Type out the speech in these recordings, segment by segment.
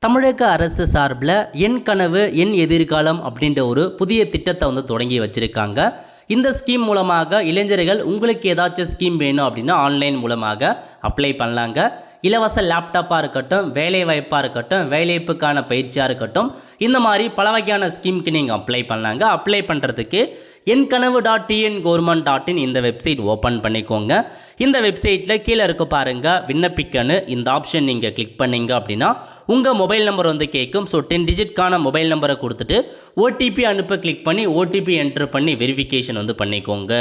தமிழக அரசு சார்பில் என் கனவு என் எதிர்காலம் அப்படின்ற ஒரு புதிய திட்டத்தை தொடங்கி வச்சுருக்காங்க. இந்த ஸ்கீம் மூலமாக இளைஞர்கள் உங்களுக்கு ஏதாச்சும் ஸ்கீம் வேணும் அப்படின்னா ஆன்லைன் மூலமாக அப்ளை பண்ணலாங்க. இலவச லேப்டாப்பாக இருக்கட்டும், வேலைவாய்ப்பாக இருக்கட்டும், வேலைவாய்ப்புக்கான பயிற்சியாக இருக்கட்டும், இந்த மாதிரி பல வகையான ஸ்கீமுக்கு நீங்கள் அப்ளை பண்ணலாங்க. அப்ளை பண்ணுறதுக்கு enkanavu.tngov.in இந்த வெப்சைட் ஓப்பன் பண்ணிக்கோங்க. இந்த வெப்சைட்டில் கீழே இருக்க பாருங்கள் விண்ணப்பிக்கன்னு இந்த ஆப்ஷன் நீங்கள் கிளிக் பண்ணிங்க அப்படின்னா உங்கள் மொபைல் நம்பர் கேட்கும். ஸோ 10 டிஜிட்கான மொபைல் நம்பரை கொடுத்துட்டு ஓடிபி அனுப்ப கிளிக் பண்ணி ஓடிபி என்ட்ரு பண்ணி வெரிஃபிகேஷன் பண்ணிக்கோங்க.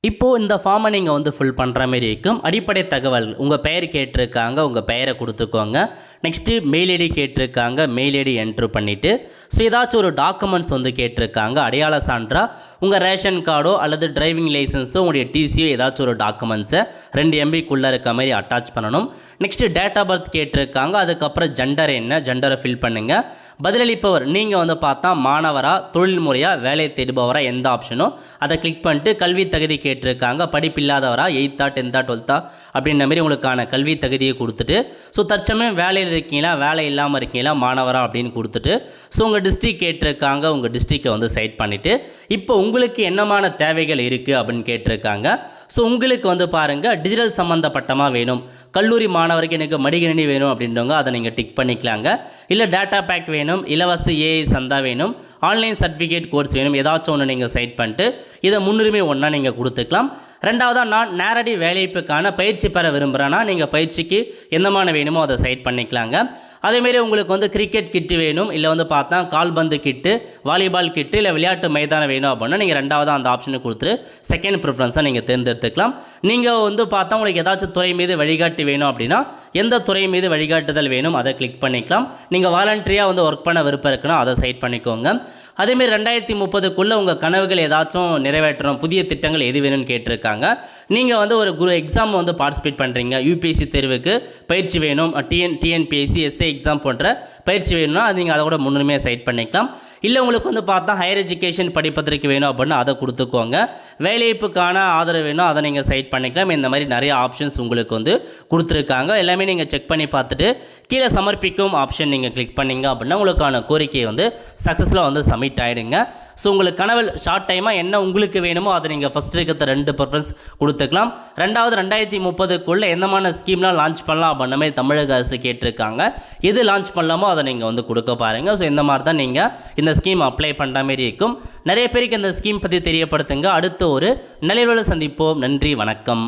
இப்போது இந்த ஃபார்மை நீங்கள் ஃபில் பண்ணுற மாதிரி இருக்கும். அடிப்படை தகவல் உங்கள் பெயர் கேட்டிருக்காங்க, உங்கள் பெயரை கொடுத்துக்கோங்க. நெக்ஸ்ட்டு மெயில் ஐடி கேட்டிருக்காங்க, மெயில் ஐடி என்ட்ரு பண்ணிவிட்டு ஸோ ஏதாச்சும் ஒரு டாக்குமெண்ட்ஸ் கேட்டிருக்காங்க. அடையாள சான்றா உங்கள் ரேஷன் கார்டோ அல்லது டிரைவிங் லைசன்ஸோ உங்களுடைய டிசியோ ஏதாச்சும் ஒரு டாக்குமெண்ட்ஸை 2 MBக்குள்ளே இருக்க மாதிரி அட்டாச் பண்ணணும். நெக்ஸ்ட்டு டேட் ஆஃப் பர்த் கேட்டிருக்காங்க. அதுக்கப்புறம் ஜெண்டர் என்ன, ஜெண்டரை ஃபில் பண்ணுங்கள். பதிலளிப்பவர் நீங்கள் பார்த்தா மாணவராக, தொழில் முறையாக, வேலை தேடுபவராக, எந்த ஆப்ஷனோ அதை கிளிக் பண்ணிட்டு கல்வி தகுதி கேட்டிருக்காங்க. படிப்பில்லாதவரா, 8th 10th 12th அப்படின்ற மாதிரி உங்களுக்கான கல்வி தகுதியை கொடுத்துட்டு ஸோ தற்சமயம் வேலையில் இருக்கீங்களா, வேலை இல்லாமல் இருக்கீங்களா, மாணவரா அப்படின்னு கொடுத்துட்டு ஸோ உங்கள் டிஸ்ட்ரிக் கேட்டிருக்காங்க. உங்கள் டிஸ்ட்ரிக்கை செட் பண்ணிவிட்டு இப்போ உங்களுக்கு என்னமான தேவைகள் இருக்குது அப்படின்னு கேட்டிருக்காங்க. ஸோ உங்களுக்கு பாருங்கள் டிஜிட்டல் சம்மந்தப்பட்டமாக வேணும், கல்லூரி மாணவருக்கு எனக்கு மடிக்கணினி வேணும் அப்படின்றவங்க அதை நீங்கள் டிக் பண்ணிக்கலாங்க. இல்லை டேட்டா பேக் வேணும், இலவச ஏஐ சந்தா வேணும், ஆன்லைன் சர்டிஃபிகேட் கோர்ஸ் வேணும், ஏதாச்சும் ஒன்று நீங்கள் செட் பண்ணிட்டு இதை முன்னுரிமை ஒன்றா நீங்கள் கொடுத்துக்கலாம். ரெண்டாவதாக நான் நேரடி வேலைவாய்ப்புக்கான பயிற்சி பெற விரும்புகிறேன்னா நீங்கள் பயிற்சிக்கு எந்தமான வேணுமோ அதை செட் பண்ணிக்கலாங்க. அதேமாரி உங்களுக்கு கிரிக்கெட் கிட்டு வேணும், இல்லை பார்த்தா கால்பந்து கிட்டு, வாலிபால் கிட்டு, இல்லை விளையாட்டு மைதானம் வேணும் அப்படின்னா நீங்கள் ரெண்டாவது அந்த ஆப்ஷனை கொடுத்துட்டு செகண்ட் ப்ரிஃபரன்ஸாக நீங்கள் தேர்ந்தெடுத்துக்கலாம். நீங்கள் பார்த்தா உங்களுக்கு ஏதாச்சும் துறை மீது வழிகாட்டி வேணும் அப்படின்னா எந்த துறை மீது வழிகாட்டுதல் வேணும் அதை கிளிக் பண்ணிக்கலாம். நீங்கள் வாலண்டரியாக ஒர்க் பண்ண விருப்பம் இருக்குன்னா அதை செட் பண்ணிக்கோங்க. அதேமாரி 2030க்குள்ளே உங்கள் கனவுகள் ஏதாச்சும் நிறைவேற்றணும், புதிய திட்டங்கள் எது வேணும்னு கேட்டிருக்காங்க. நீங்கள் ஒரு எக்ஸாம் பார்ட்டிசிபேட் பண்ணுறீங்க, யூபிஎஸ்சி தேர்வுக்கு பயிற்சி வேணும், டிஎன்பிஎஸ்சி எஸ்ஏ எக்ஸாம் போன்ற பயிற்சி வேணும்னா அது நீங்கள் அதை கூட முன்னுரிமையாக செட் பண்ணிக்கலாம். இல்லை உங்களுக்கு பார்த்தா ஹையர் எஜுகேஷன் படிப்பதற்கு வேணும் அப்படின்னா அதை கொடுத்துக்கோங்க. வேலைவாய்ப்புக்கான ஆதரவு வேணும் அதை நீங்கள் செட் பண்ணிக்கலாம். இந்த மாதிரி நிறைய ஆப்ஷன்ஸ் உங்களுக்கு கொடுத்துருக்காங்க. எல்லாமே நீங்கள் செக் பண்ணி பார்த்துட்டு கீழே சமர்ப்பிக்கும் ஆப்ஷன் நீங்கள் கிளிக் பண்ணிங்க அப்படின்னா உங்களுக்கான கோரிக்கையை சக்ஸஸ்ஃபுல்லாக சப்மிட் ஆகிடுங்க. ஸோ உங்களுக்கு கனவு ஷார்ட் டைமாக என்ன உங்களுக்கு வேணுமோ அதை நீங்கள் ஃபஸ்ட் இருக்கிற 2 ப்ரிஃபரன்ஸ் கொடுத்துக்கலாம். ரெண்டாவது 2030க்குள்ளே எந்தமான ஸ்கீம்லாம் லான்ச் பண்ணலாம் அப்படின்ற மாதிரி தமிழக அரசு கேட்டிருக்காங்க. எது லான்ச் பண்ணலாமோ அதை நீங்கள் கொடுக்க பாருங்கள். ஸோ இந்த மாதிரி தான் நீங்கள் இந்த ஸ்கீம் அப்ளை பண்ணுற மாதிரி இருக்கும். நிறைய பேருக்கு இந்த ஸ்கீம் பற்றி தெரியப்படுத்துங்க. அடுத்த ஒரு நிலையில் சந்திப்போம். நன்றி, வணக்கம்.